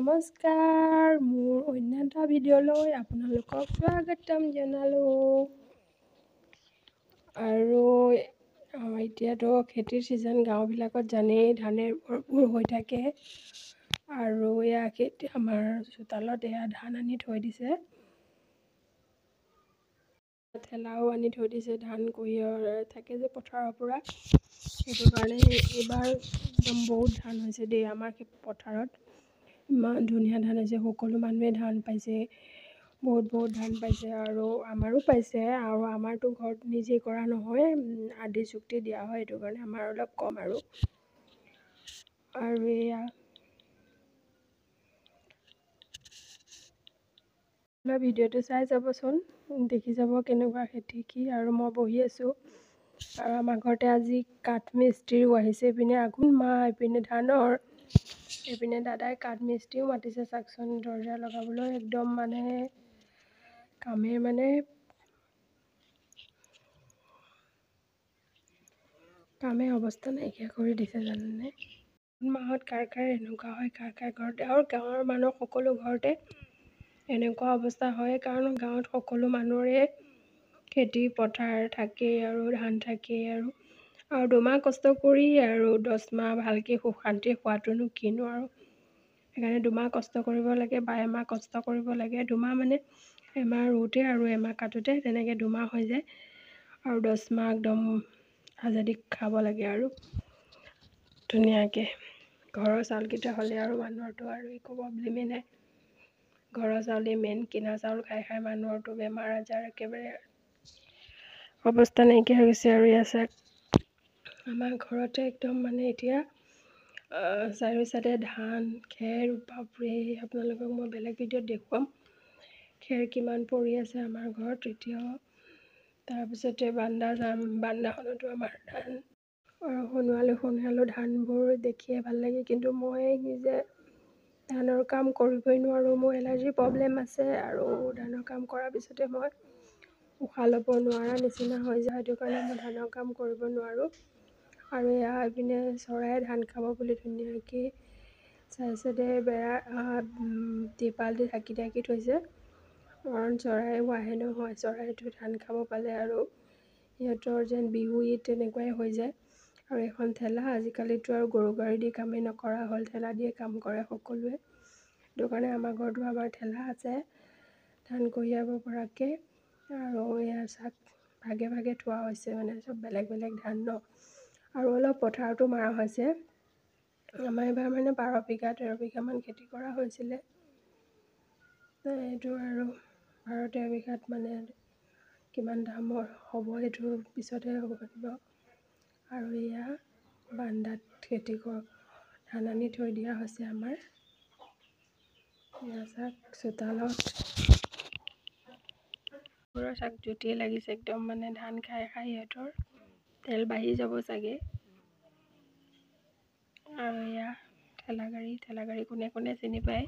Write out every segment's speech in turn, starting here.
নমস্কাৰ, মোৰ অন্য এটা ভিডিঅ'লৈ আপোনালোকক স্বাগতম জনালোঁ। আৰু এতিয়াতো খেতিৰ ছিজন, গাঁওবিলাকত জানেই ধানে ভৰপূৰ হৈ থাকে। আৰু এয়া খেতি আমাৰ চোতালত এয়া ধান আনি থৈ দিছে, ঠেলাও আনি থৈ দিছে। ধান কঢ়িয়াই থাকে যে পথাৰৰ পৰা, সেইটো কাৰণে এইবাৰ একদম বহুত ধান হৈছে দেই আমাৰ পথাৰত। ইমান ধুনীয়া ধান হৈছে, সকলো মানুহে ধান পাইছে, বহুত ধান পাইছে। আৰু আমাৰো পাইছে, আৰু আমাৰতো ঘৰত নিজে কৰা নহয়, আধি চুক্তি দিয়া হয়, সেইটো কাৰণে আমাৰ অলপ কম। আৰু এয়া ভিডিঅ'টো চাই যাবচোন, দেখি যাব কেনেকুৱা খেতি কি। আৰু মই বহি আছোঁ, আৰু আমাৰ ঘৰতে আজি কাঠ মিস্ত্ৰীও আহিছে। এইপিনে আঘোণ মাহ, এইপিনে ধানৰ, এইপিনে দাদাই কাঠ মিস্ত্ৰীও মাতিছে। চাওকচোন, দৰ্জা লগাবলৈ একদম কামে অৱস্থা নাইকিয়া কৰি দিছে জানেনে। মাহত কাৰ এনেকুৱা হয়, কাৰ ঘৰতে, আৰু গাঁৱৰ মানুহ সকলো ঘৰতে এনেকুৱা অৱস্থা হয়। কাৰণ গাঁৱত সকলো মানুহৰে খেতি পথাৰ থাকেই, আৰু ধান থাকেই, আৰু 2 মাহ কষ্ট কৰি আৰু 10 মাহ ভালকৈ সুখ শান্তি খোৱাটোনো কিনো। আৰু সেইকাৰণে 2 মাহ কষ্ট কৰিব লাগে, বা এমাহ কষ্ট কৰিব লাগে। 2 মাহ মানে এমাহ ৰুওঁতে আৰু এমাহ কাটোতে, তেনেকৈ 2 মাহ হৈ যায়। আৰু 10 মাহ একদম আজাদি খাব লাগে আৰু ধুনীয়াকৈ। ঘৰৰ চাউলকেইটা হ'লে আৰু মানুহৰতো আৰু একো প্ৰব্লেমেই নাই। ঘৰৰ চাউলেই মেইন, কিনা চাউল খাই মানুহৰতো বেমাৰ আজাৰ একেবাৰে অৱস্থা নাইকিয়া হৈ গৈছে। আৰু ইয়াত চাওক, আমাৰ ঘৰতে একদম এতিয়া চাৰিও চাইডে ধান, খেৰ, বাপৰে আপোনালোকক মই বেলেগ ভিডিঅ'ত দেখুৱাম খেৰ কিমান পৰি আছে আমাৰ ঘৰত এতিয়াও। তাৰপিছতে বান্দাখনতো আমাৰ ধান, আৰু সোণোৱালো ধানবোৰ দেখিয়ে ভাল লাগে। কিন্তু মই নিজে ধানৰ কাম কৰিবই নোৱাৰোঁ, মোৰ এলাৰ্জিৰ প্ৰব্লেম আছে। আৰু ধানৰ কাম কৰাৰ পিছতে মই উশাহ ল'ব নোৱাৰা নিচিনা হৈ যায়, সেইটো কাৰণে মই ধানৰ কাম কৰিব নোৱাৰোঁ। আৰু এয়া এইপিনে চৰায়ে ধান খাব বুলি ধুনীয়াকৈ চাইডে বেৰা টিপাল দি ঢাকি থৈছে, কাৰণ চৰাইও আহে নহয়। চৰাইটো ধান খাব পালে আৰু সিহঁতৰ যেন বিহু ঈদ তেনেকুৱাই হৈ যায়। আৰু এখন ঠেলা, আজিকালিতো আৰু গৰু গাড়ী দি কামেই নকৰা হ'ল, ঠেলা দিয়ে কাম কৰে সকলোৱে। সেইটো কাৰণে আমাৰ ঘৰতো ঠেলা আছে ধান কঢ়িয়াব পৰাকৈ। আৰু এয়া চাক, ভাগে ভাগে থোৱা হৈছে, চব বেলেগ বেলেগ ধান ন। আৰু অলপ পথাৰতো মাৰা হৈছে। আমাৰ এইবাৰ 12 বিঘা 13 বিঘামান খেতি কৰা হৈছিলে। এইটো আৰু 12-13 বিঘাত কিমান দামৰ হ'ব সেইটো পিছতহে হ'ব পাৰিব। আৰু এয়া বান্দাত খেতি ধান আনি থৈ দিয়া হৈছে আমাৰ। এয়া চাওক, চোতালত পুৰা চাক জুতিয়ে লাগিছে একদম, ধান খাই সিহঁতৰ তেল বাঢ়ি যাব চাগে। আৰু এয়া ঠেলা গাড়ী কোনে চিনি পায়।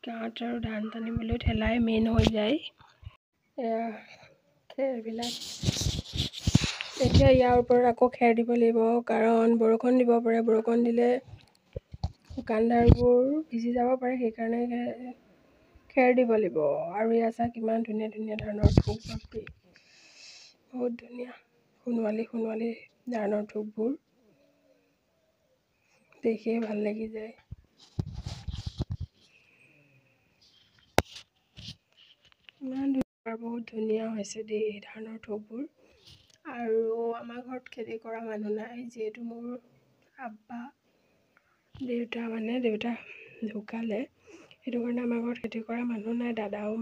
গাঁৱত আৰু ধান টানিবলৈ ঠেলাই মেইন হৈ যায়। এয়া খেৰবিলাক, এতিয়া ইয়াৰ ওপৰত আকৌ খেৰ দিব লাগিব, কাৰণ বৰষুণ দিব পাৰে। বৰষুণ দিলে শুকান ধানবোৰ ভিজি যাব পাৰে, সেইকাৰণে খেৰ দিব লাগিব। আৰু এয়া চাওক, কিমান ধুনীয়া ধুনীয়া ধানৰ থোক, বাপৰে বহুত ধুনীয়া। সোণোৱালী ধানৰ থোকবোৰ দেখিয়ে ভাল লাগি যায়। বহুত ধুনীয়া হৈছে দেই ধানৰ থোকবোৰ। আৰু আমাৰ ঘৰত খেতি কৰা মানুহ নাই, যিহেতু মোৰ দেউতা ঢুকালে, সেইটো কাৰণে আমাৰ ঘৰত খেতি কৰা মানুহ নাই। দাদাও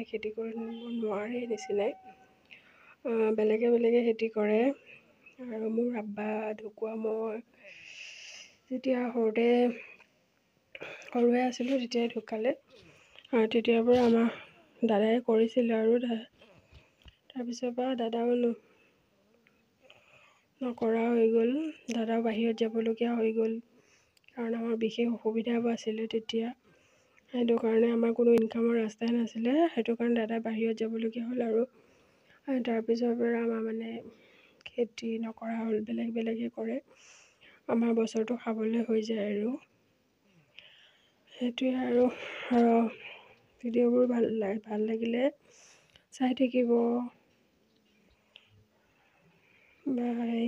খেতি কৰিব নোৱাৰে নিচিনাই, বেলেগে খেতি কৰে। আৰু মোৰ আব্বা ঢুকুৱা, মই যেতিয়া সৰুৱে আছিলোঁ তেতিয়াই ঢুকালে। আৰু তেতিয়াৰ পৰা আমাৰ দাদাই কৰিছিলে, আৰু তাৰপিছৰ পৰা দাদাও নকৰা হৈ গ'ল। দাদাও বাহিৰত যাবলগীয়া হৈ গ'ল, কাৰণ আমাৰ বিশেষ অসুবিধাবোৰ আছিলে তেতিয়া। সেইটো কাৰণে আমাৰ কোনো ইনকামৰ ৰাস্তাই নাছিলে, সেইটো কাৰণে দাদাই বাহিৰত যাবলগীয়া হ'ল। আৰু তাৰপিছৰ পৰা আমাৰ খেতি নকৰা হ'ল, বেলেগে কৰে। আমাৰ বছৰটো খাবলৈ হৈ যায় আৰু সেইটোৱে আৰু ভিডিঅ'বোৰ ভাল লাগিলে চাই থাকিব। বাই।